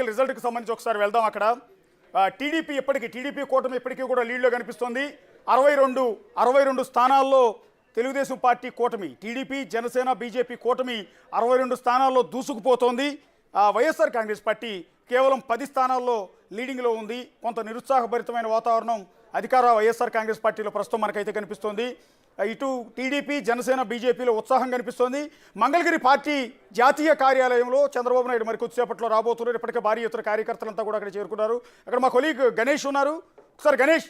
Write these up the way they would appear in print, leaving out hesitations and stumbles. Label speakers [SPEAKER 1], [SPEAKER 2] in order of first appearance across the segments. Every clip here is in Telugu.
[SPEAKER 1] రిజల్ట్కి సంబంధించి ఒకసారి వెళ్దాం. అక్కడ టీడీపీ కూటమి ఇప్పటికీ కూడా లీడ్లో కనిపిస్తోంది. 62 స్థానాల్లో తెలుగుదేశం పార్టీ కూటమి, టీడీపీ జనసేన బీజేపీ కూటమి 62 స్థానాల్లో దూసుకుపోతోంది. వైఎస్ఆర్ కాంగ్రెస్ పార్టీ కేవలం 10 స్థానాల్లో లీడింగ్లో ఉంది. కొంత నిరుత్సాహభరితమైన వాతావరణం అధికార వైఎస్ఆర్ కాంగ్రెస్ పార్టీలో ప్రస్తుతం మనకైతే కనిపిస్తోంది. ఇటు టీడీపీ జనసేన బీజేపీలో ఉత్సాహం కనిపిస్తోంది. మంగళగిరి పార్టీ జాతీయ కార్యాలయంలో చంద్రబాబు నాయుడు మరి కొద్దిసేపట్లో రాబోతున్నారు. ఇప్పటికే భారీ ఎత్తున కార్యకర్తలంతా కూడా అక్కడ చేరుకున్నారు. అక్కడ మా కొలీగ్ గణేష్ ఉన్నారు. ఒకసారి గణేష్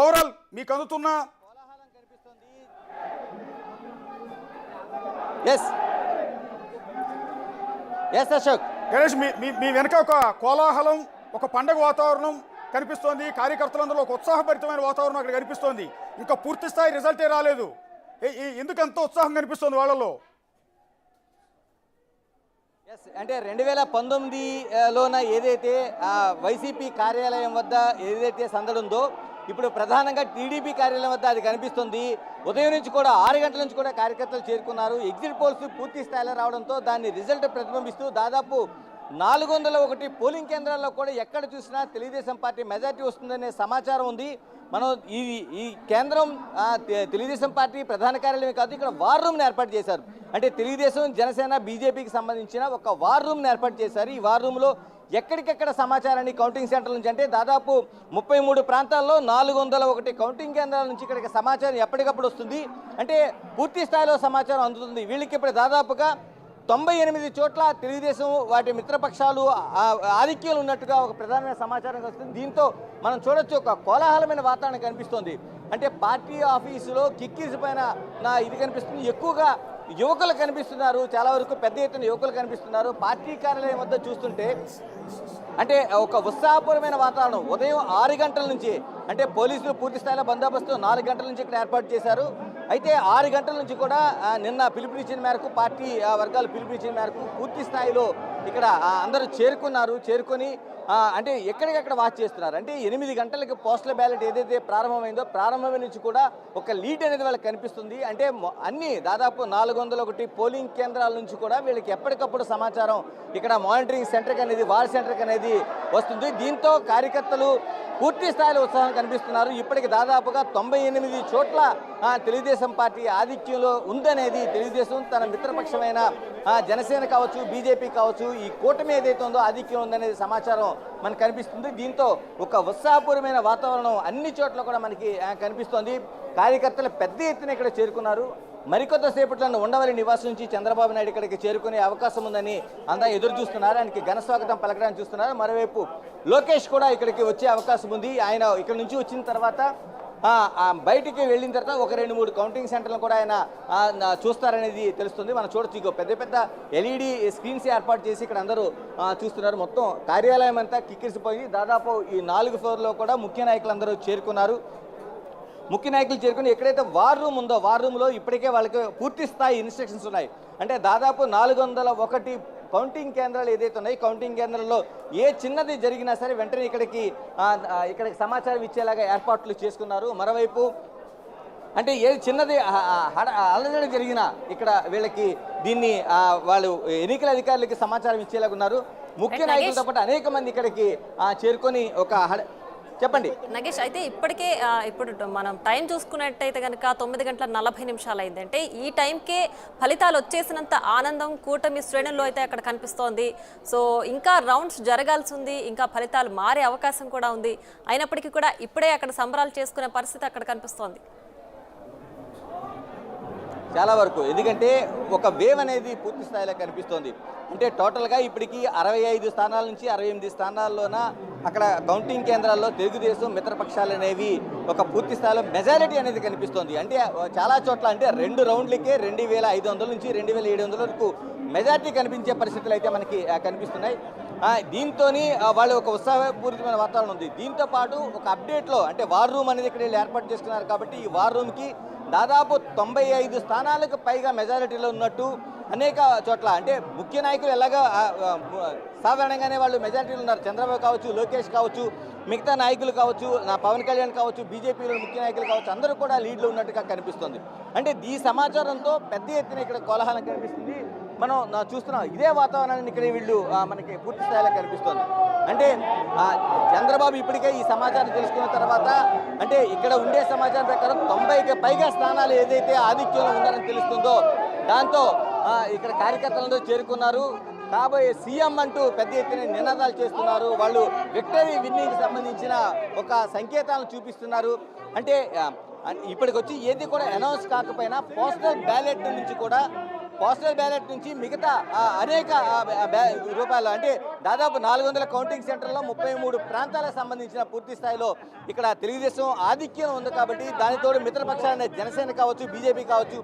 [SPEAKER 1] ఓవరాల్ మీకు అందుతున్న గణేష్ మీ వెనక ఒక కోలాహలం, ఒక పండగ వాతావరణం కనిపిస్తోంది. కార్యకర్తలందరూ ఒక ఉత్సాహభరితమైన వాతావరణం అక్కడ కనిపిస్తోంది. ఇంకా పూర్తి స్థాయి రిజల్టే రాలేదు. ఎందుకు ఎంతో ఉత్సాహం కనిపిస్తుంది వాళ్ళలో?
[SPEAKER 2] అంటే 2019లోన ఏదైతే వైసీపీ కార్యాలయం వద్ద ఏదైతే సందడి ఉందో, ఇప్పుడు ప్రధానంగా టీడీపీ కార్యాలయం వద్ద అది కనిపిస్తుంది. ఉదయం నుంచి కూడా 6 గంటల నుంచి కూడా కార్యకర్తలు చేరుకున్నారు. ఎగ్జిట్ పోల్స్ పూర్తి స్థాయిలో రావడంతో దాన్ని రిజల్ట్ ప్రతిబింబిస్తూ దాదాపు 401 పోలింగ్ కేంద్రాల్లో కూడా ఎక్కడ చూసినా తెలుగుదేశం పార్టీ మెజార్టీ వస్తుందనే సమాచారం ఉంది. మనం ఈ కేంద్రం తెలుగుదేశం పార్టీ ప్రధాన కార్యాలయమే కాదు, ఇక్కడ వార్ రూమ్ని ఏర్పాటు చేశారు. అంటే తెలుగుదేశం జనసేన బీజేపీకి సంబంధించిన ఒక వార్ రూమ్ని ఏర్పాటు చేశారు. ఈ వార్ రూమ్లో ఎక్కడికెక్కడ సమాచారాన్ని కౌంటింగ్ సెంటర్ నుంచి, అంటే దాదాపు 33 ప్రాంతాల్లో 401 కౌంటింగ్ కేంద్రాల నుంచి ఇక్కడికి సమాచారం ఎప్పటికప్పుడు వస్తుంది. అంటే పూర్తి స్థాయిలో సమాచారం అందుతుంది. వీళ్ళకి ఇప్పుడు దాదాపుగా 98 చోట్ల తెలుగుదేశం వాటి మిత్రపక్షాలు ఆధిక్యంలో ఉన్నట్టుగా ఒక ప్రధానమైన సమాచారం వస్తుంది. దీంతో మనం చూడొచ్చు, ఒక కోలాహలమైన వాతావరణం కనిపిస్తోంది. అంటే పార్టీ ఆఫీసులో కిక్కిరిసిపోయిన ఇది కనిపిస్తుంది. ఎక్కువగా యువకులు కనిపిస్తున్నారు, చాలా వరకు పెద్ద ఎత్తున యువకులు కనిపిస్తున్నారు. పార్టీ కార్యాలయం వద్ద చూస్తుంటే అంటే ఒక ఉత్సాహపూర్వమైన వాతావరణం. ఉదయం 6 గంటల నుంచి, అంటే పోలీసులు పూర్తి స్థాయిలో బందోబస్తు 4 గంటల నుంచి ఇక్కడ ఏర్పాటు చేశారు. అయితే 6 గంటల నుంచి కూడా నిన్న పిలుపునిచ్చిన మేరకు, పార్టీ వర్గాలు పిలుపునిచ్చిన మేరకు పూర్తి స్థాయిలో ఇక్కడ అందరూ చేరుకొని అంటే ఎక్కడికక్కడ వాచ్ చేస్తున్నారు. అంటే 8 గంటలకి పోస్టల్ బ్యాలెట్ ఏదైతే ప్రారంభమైందో, ప్రారంభమైన నుంచి కూడా ఒక లీడ్ అనేది వాళ్ళకి కనిపిస్తుంది. అంటే అన్ని దాదాపు 401 పోలింగ్ కేంద్రాల నుంచి కూడా వీళ్ళకి ఎప్పటికప్పుడు సమాచారం ఇక్కడ మానిటరింగ్ సెంటర్కి అనేది, వార్ సెంటర్కి అనేది వస్తుంది. దీంతో కార్యకర్తలు పూర్తి స్థాయిలో ఉత్సాహం కనిపిస్తున్నారు. ఇప్పటికి దాదాపుగా 98 చోట్ల తెలుగుదేశం పార్టీ ఆధిక్యంలో ఉందనేది, తెలుగుదేశం తన మిత్రపక్షమైన జనసేన కావచ్చు, బీజేపీ కావచ్చు, ఈ కూటమి ఏదైతే ఉందో ఆధిక్యం ఉందనేది సమాచారం మనకు కనిపిస్తుంది. దీంతో ఒక ఉత్సాహపూర్వమైన వాతావరణం అన్ని చోట్ల కూడా మనకి కనిపిస్తోంది. కార్యకర్తలు పెద్ద ఎత్తున ఇక్కడ చేరుకున్నారు. మరికొంతసేపట్లో ఉండవల్లి నివాసం నుంచి చంద్రబాబు నాయుడు ఇక్కడికి చేరుకునే అవకాశం ఉందని అందరూ ఎదురు చూస్తున్నారు. ఆయనకి ఘన స్వాగతం పలకడానికి చూస్తున్నారు. మరోవైపు లోకేష్ కూడా ఇక్కడికి వచ్చే అవకాశం ఉంది. ఆయన ఇక్కడ నుంచి వచ్చిన తర్వాత బయటికి వెళ్ళిన తర్వాత ఒక 2-3 కౌంటింగ్ సెంటర్లను కూడా ఆయన చూస్తారనేది తెలుస్తుంది. మనం చూడొచ్చు, ఇగో పెద్ద పెద్ద ఎల్ఈడి స్క్రీన్స్ ఏర్పాటు చేసి ఇక్కడ అందరూ చూస్తున్నారు. మొత్తం కార్యాలయం అంతా కిక్కిరిసిపోయి దాదాపు ఈ 4 ఫ్లోర్లో కూడా ముఖ్య నాయకులందరూ చేరుకున్నారు. ముఖ్య నాయకులు చేరుకుని ఎక్కడైతే వార్ రూమ్ ఉందో, వార్ రూమ్లో ఇప్పటికే వాళ్ళకి పూర్తి స్థాయి ఇన్స్ట్రక్షన్స్ ఉన్నాయి. అంటే దాదాపు 401 కౌంటింగ్ కేంద్రాలు ఏదైతే ఉన్నాయి, కౌంటింగ్ కేంద్రాల్లో ఏ చిన్నది జరిగినా సరే వెంటనే ఇక్కడికి సమాచారం ఇచ్చేలాగా ఏర్పాట్లు చేసుకున్నారు. మరోవైపు అంటే ఏది చిన్నది అలజడి జరిగినా ఇక్కడ వీళ్ళకి దీన్ని వాళ్ళు ఎన్నికల అధికారులకి సమాచారం ఇచ్చేలాగా ఉన్నారు. ముఖ్య నాయకులతో పాటు అనేక మంది ఇక్కడికి చేరుకొని చెప్పండి
[SPEAKER 3] నగేష్. అయితే ఇప్పటికే ఇప్పుడు మనం టైం చూసుకున్నట్టయితే కనుక 9:40 అయింది. అంటే ఈ టైంకే ఫలితాలు వచ్చేసినంత ఆనందం కూటమి శ్రేణుల్లో అయితే అక్కడ కనిపిస్తోంది. సో ఇంకా రౌండ్స్ జరగాల్సి ఉంది, ఇంకా ఫలితాలు మారే అవకాశం కూడా ఉంది. అయినప్పటికీ కూడా ఇప్పుడే అక్కడ సంబరాలు చేసుకునే పరిస్థితి అక్కడ కనిపిస్తోంది
[SPEAKER 2] చాలా వరకు. ఎందుకంటే ఒక వేవ్ అనేది పూర్తి స్థాయిలో కనిపిస్తోంది. అంటే టోటల్గా ఇప్పటికీ 65 స్థానాల నుంచి 68 స్థానాల్లోన అక్కడ కౌంటింగ్ కేంద్రాల్లో తెలుగుదేశం మిత్రపక్షాలు అనేవి ఒక పూర్తి స్థాయిలో మెజారిటీ అనేది కనిపిస్తోంది. అంటే చాలా చోట్ల అంటే 2 రౌండ్లకే 2500 నుంచి 2700 వరకు మెజారిటీ కనిపించే పరిస్థితులు అయితే మనకి కనిపిస్తున్నాయి. దీంతో వాళ్ళు ఒక ఉత్సాహపూరితమైన వాతావరణం ఉంది. దీంతో పాటు ఒక అప్డేట్లో, అంటే వార్ రూమ్ అనేది ఇక్కడ ఏర్పాటు చేసుకున్నారు కాబట్టి ఈ వార్ రూమ్కి దాదాపు 95 స్థానాలకు పైగా మెజారిటీలో ఉన్నట్టు అనేక చోట్ల, అంటే ముఖ్య నాయకులు ఎలాగా సాధారణంగానే వాళ్ళు మెజారిటీలు ఉన్నారు. చంద్రబాబు కావచ్చు, లోకేష్ కావచ్చు, మిగతా నాయకులు కావచ్చు, పవన్ కళ్యాణ్ కావచ్చు, బీజేపీలో ముఖ్య నాయకులు కావచ్చు, అందరూ కూడా లీడ్లో ఉన్నట్టుగా కనిపిస్తుంది. అంటే ఈ సమాచారంతో పెద్ద ఎత్తున ఇక్కడ కోలాహలం కనిపిస్తుంది. మనం చూస్తున్నాం. ఇదే వాతావరణాన్ని ఇక్కడ వీళ్ళు మనకి పూర్తి స్థాయిలో కనిపిస్తుంది. అంటే చంద్రబాబు ఇప్పటికే ఈ సమాచారం తెలుసుకున్న తర్వాత అంటే ఇక్కడ ఉండే సమాచారం ప్రకారం 90కి పైగా స్థానాలు ఏదైతే ఆధిక్యంలో ఉన్నారని తెలుస్తుందో దాంతో ఇక్కడ కార్యకర్తలందరూ చేరుకున్నారు. కాబోయే సీఎం అంటూ పెద్ద ఎత్తున నినాదాలు చేస్తున్నారు. వాళ్ళు విక్టరీ విన్నింగ్కి సంబంధించిన ఒక సంకేతాలను చూపిస్తున్నారు. అంటే ఇప్పటికొచ్చి ఏది కూడా అనౌన్స్ కాకపోయినా పోస్టల్ బ్యాలెట్ నుంచి మిగతా అనేక రూపాయలు అంటే దాదాపు 400 కౌంటింగ్ సెంటర్లో 33 ప్రాంతాలకు సంబంధించిన పూర్తి స్థాయిలో ఇక్కడ తెలుగుదేశం ఆధిక్యం ఉంది. కాబట్టి దానితోడు మిత్రపక్షాలైన జనసేన కావచ్చు, బీజేపీ కావచ్చు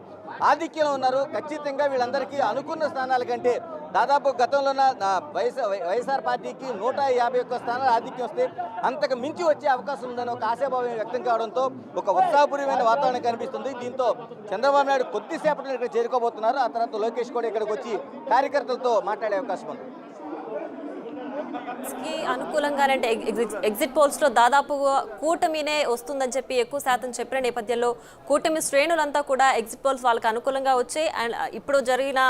[SPEAKER 2] ఆధిక్యంలో ఉన్నారు. ఖచ్చితంగా వీళ్ళందరికీ అనుకున్న స్థానాల కంటే దాదాపు గతంలో వైఎస్ఆర్ పార్టీకి 151 స్థానాలు ఆధిక్యం వస్తే అంతకు మించి వచ్చే అవకాశం ఉందని ఒక ఆశాభావం వ్యక్తం కావడంతో ఒక ఉత్సాహపూర్వమైన వాతావరణం కనిపిస్తుంది. దీంతో చంద్రబాబు నాయుడు కొద్దిసేపట్లో ఇక్కడ చేరుకోబోతున్నారు. ఆ తర్వాత లోకేష్ కూడా ఇక్కడికి వచ్చి కార్యకర్తలతో మాట్లాడే అవకాశం ఉంది.
[SPEAKER 3] అనుకూలంగానే అంటే ఎగ్జిట్ పోల్స్ లో దాదాపు కూటమినే వస్తుందని చెప్పి ఎక్కువ శాతం చెప్పిన నేపథ్యంలో కూటమి శ్రేణులంతా కూడా ఎగ్జిట్ పోల్స్ వాళ్ళకి అనుకూలంగా వచ్చాయి. అండ్ ఇప్పుడు జరిగిన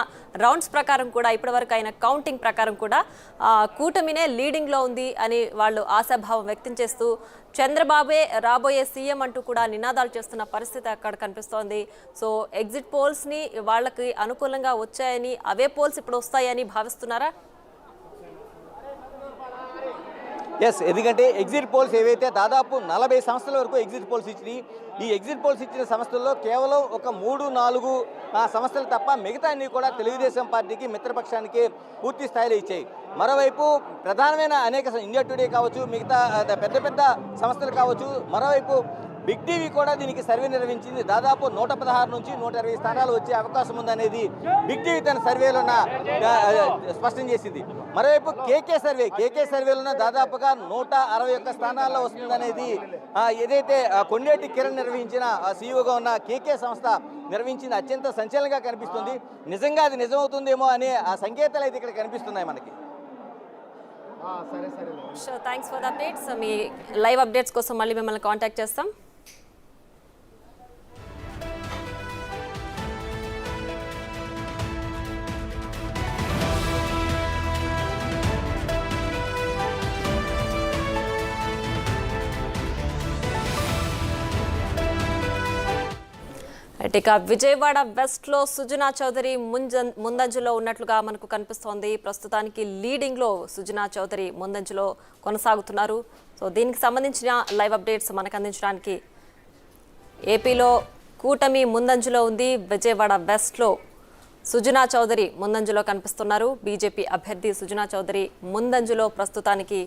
[SPEAKER 3] రౌండ్స్ ప్రకారం కూడా ఇప్పటి వరకు అయిన కౌంటింగ్ ప్రకారం కూడా కూటమినే లీడింగ్ లో ఉంది అని వాళ్ళు ఆశాభావం వ్యక్తం చేస్తూ చంద్రబాబే రాబోయే సీఎం అంటూ కూడా నినాదాలు చేస్తున్న పరిస్థితి అక్కడ కనిపిస్తోంది. సో ఎగ్జిట్ పోల్స్ ని వాళ్ళకి అనుకూలంగా వచ్చాయని అవే పోల్స్ ఇప్పుడు వస్తాయని భావిస్తున్నారా?
[SPEAKER 2] ఎస్, ఎందుకంటే ఎగ్జిట్ పోల్స్ ఏవైతే దాదాపు 40 సంస్థల వరకు ఎగ్జిట్ పోల్స్ ఇచ్చినాయి. ఈ ఎగ్జిట్ పోల్స్ ఇచ్చిన సంస్థల్లో కేవలం ఒక 3-4 సంస్థలు తప్ప మిగతా అన్ని కూడా తెలుగుదేశం పార్టీకి మిత్రపక్షానికి పూర్తి స్థాయిలో ఇచ్చాయి. మరోవైపు ప్రధానమైన అనేక ఇండియా టుడే కావచ్చు, మిగతా పెద్ద పెద్ద సంస్థలు కావచ్చు, మరోవైపు బిగ్ టీవీ కూడా దీనికి సర్వే నిర్వహించింది. దాదాపు 116 నుంచి 120 స్థానాలు వచ్చే అవకాశం ఉందనేది బిగ్ టీవీ తన సర్వేలో స్పష్టం చేసింది. మరోవైపు కేకే సర్వేలో దాదాపుగా 161 స్థానాల్లో వస్తుందనేది ఏదైతే కొండేటి కిరణ్ నిర్వహించిన సీఈఓగా ఉన్న కేకే సంస్థ నిర్వహించింది అత్యంత సంచలనంగా కనిపిస్తుంది. నిజంగా అది నిజమవుతుందేమో అనే ఆ సంకేతాలు అయితే ఇక్కడ కనిపిస్తున్నాయి మనకి.
[SPEAKER 3] Thanks for the updates. Me live updates కోసం మళ్ళీ మిమ్మల్ని కాంటాక్ట్ చేస్తాం. ఇక విజయవాడ వెస్ట్లో సుజనా చౌదరి ముందంజలో ఉన్నట్లుగా మనకు కనిపిస్తోంది. ప్రస్తుతానికి లీడింగ్లో సుజనా చౌదరి ముందంజలో కొనసాగుతున్నారు. సో దీనికి సంబంధించిన లైవ్ అప్డేట్స్ మనకు అందించడానికి ఏపీలో కూటమి ముందంజలో ఉంది. విజయవాడ వెస్ట్లో సుజనా చౌదరి ముందంజలో కనిపిస్తున్నారు. బీజేపీ అభ్యర్థి సుజనా చౌదరి ముందంజలో ప్రస్తుతానికి